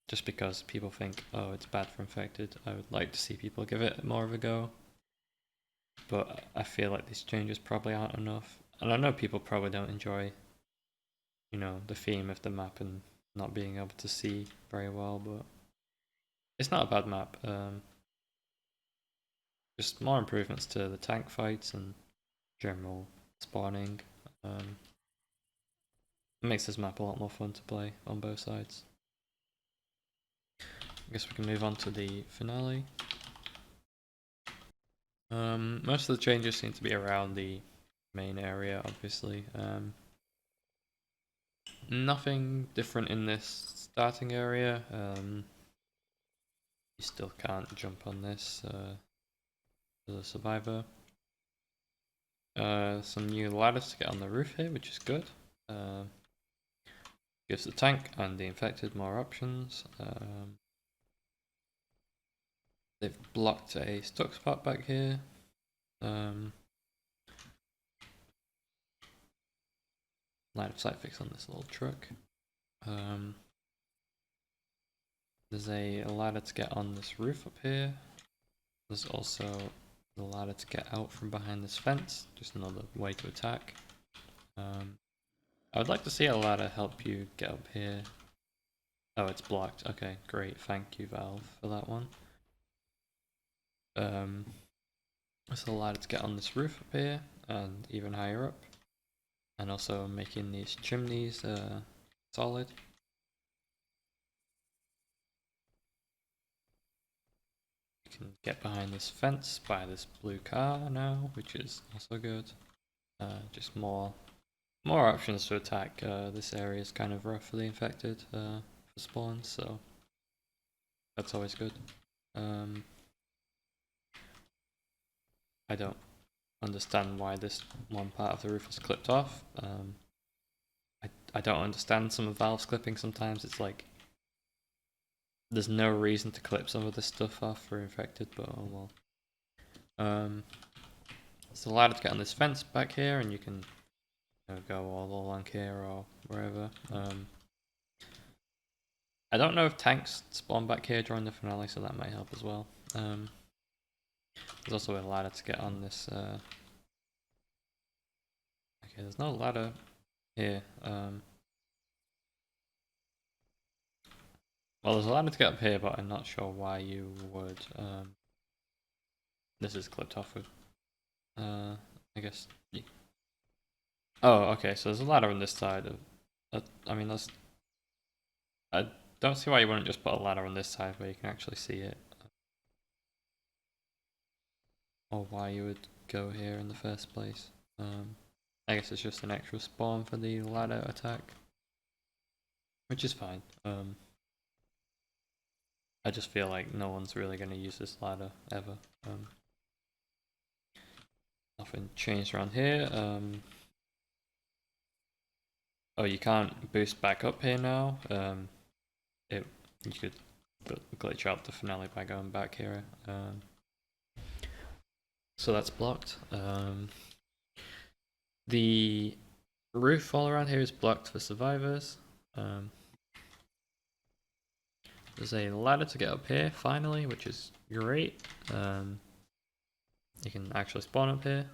Just because people think, oh, it's bad for infected. I would like to see people give it more of a go, but I feel like these changes probably aren't enough. And I know people probably don't enjoy, you know, the theme of the map and not being able to see very well, but it's not a bad map. Just more improvements to the tank fights and general spawning. It makes this map a lot more fun to play on both sides. I guess we can move on to the finale. Most of the changes seem to be around the main area, obviously. Nothing different in this starting area. You still can't jump on this as a survivor. Some new ladders to get on the roof here, which is good. Gives the tank and the infected more options. They've blocked a stuck spot back here. Line of sight fix on this little truck. There's a ladder to get on this roof up here. There's also the ladder to get out from behind this fence. Just another way to attack. I would like to see a ladder help you get up here. Oh, it's blocked. Okay, great. Thank you, Valve, for that one. There's a ladder to get on this roof up here and even higher up. and also making these chimneys solid. You can get behind this fence by this blue car now, which is also good. Just more options to attack. This area is kind of roughly infected for spawns, so that's always good. I don't understand why this one part of the roof is clipped off. I don't understand some of Valve's clipping sometimes. It's like there's no reason to clip some of this stuff off for infected, but oh well. There's a ladder to get on this fence back here, and you can go all along here or wherever. I don't know if tanks spawn back here during the finale, so that might help as well. There's also a ladder to get on this. Okay, there's no ladder here. Well, there's a ladder to get up here, but I'm not sure why you would. This is clipped off with. I guess. Oh, okay. So there's a ladder on this side of. I mean, that's. I don't see why you wouldn't just put a ladder on this side where you can actually see it. Or why you would go here in the first place. I guess it's just an extra spawn for the ladder attack, which is fine. I just feel like no one's really going to use this ladder ever. Nothing changed around here. Oh, you can't boost back up here now. You could glitch out the finale by going back here. So that's blocked. The roof all around here is blocked for survivors. There's a ladder to get up here finally, which is great. You can actually spawn up here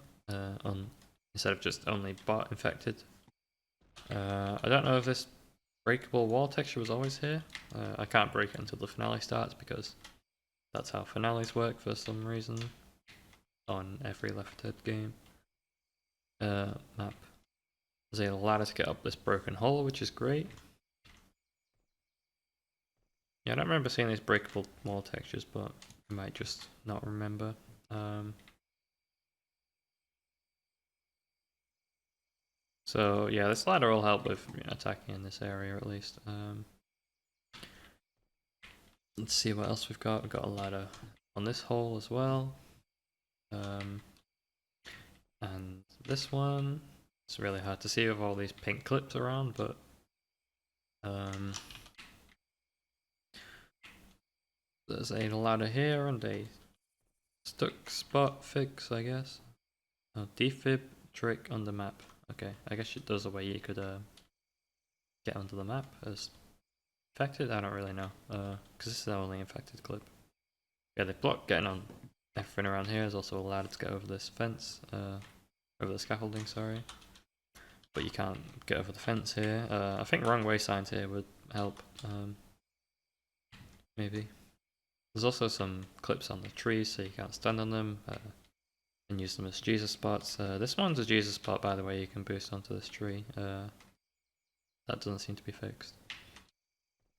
instead of just only bot infected. I don't know if this breakable wall texture was always here. I can't break it until the finale starts because that's how finales work for some reason on every Left 4 Dead game. Map. There's a ladder to get up this broken hole, which is great. Yeah, I don't remember seeing these breakable wall textures, but I might just not remember. So yeah, this ladder will help with attacking in this area at least. Let's see what else we've got. We've got a ladder on this hole as well. And this one, it's really hard to see with all these pink clips around, but there's a ladder here and a stuck spot fix, I guess. Oh, defib trick on the map. Okay, I guess there's a way you could get onto the map as infected. I don't really know, because this is the only infected clip. Yeah, they block getting on everything around here. There's also a ladder to get over this fence, over the scaffolding, sorry. But you can't get over the fence here. I think wrong way signs here would help, maybe. There's also some clips on the trees, so you can't stand on them and use them as Jesus spots. This one's a Jesus spot, by the way. You can boost onto this tree. That doesn't seem to be fixed.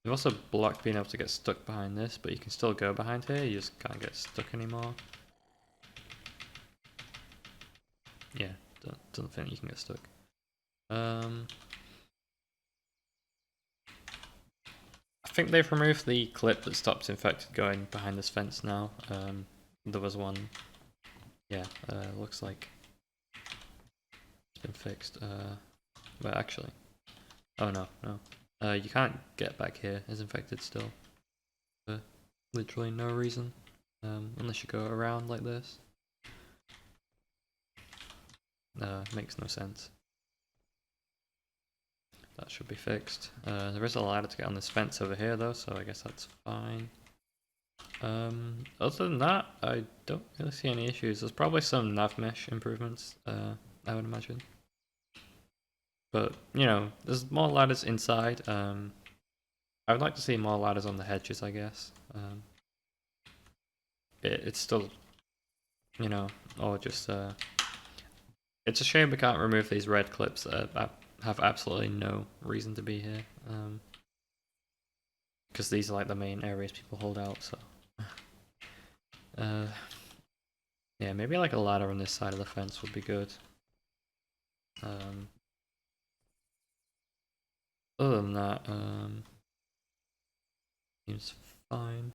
You've also blocked being able to get stuck behind this, but you can still go behind here. You just can't get stuck anymore. Yeah, doesn't think you can get stuck. I think they've removed the clip that stops infected going behind this fence now. There was one. Yeah, looks like it's been fixed. Well, actually, oh no. You can't get back here as infected still. For literally no reason, unless you go around like this. Makes no sense. That should be fixed. There is a ladder to get on this fence over here though, so I guess that's fine. Other than that, I don't really see any issues. There's probably some nav mesh improvements, I would imagine. But, you know, there's more ladders inside. I would like to see more ladders on the hedges, I guess. It's still, you know, or just It's a shame we can't remove these red clips that have absolutely no reason to be here. Because these are like the main areas people hold out, so. Yeah, maybe like a ladder on this side of the fence would be good. Other than that, seems fine.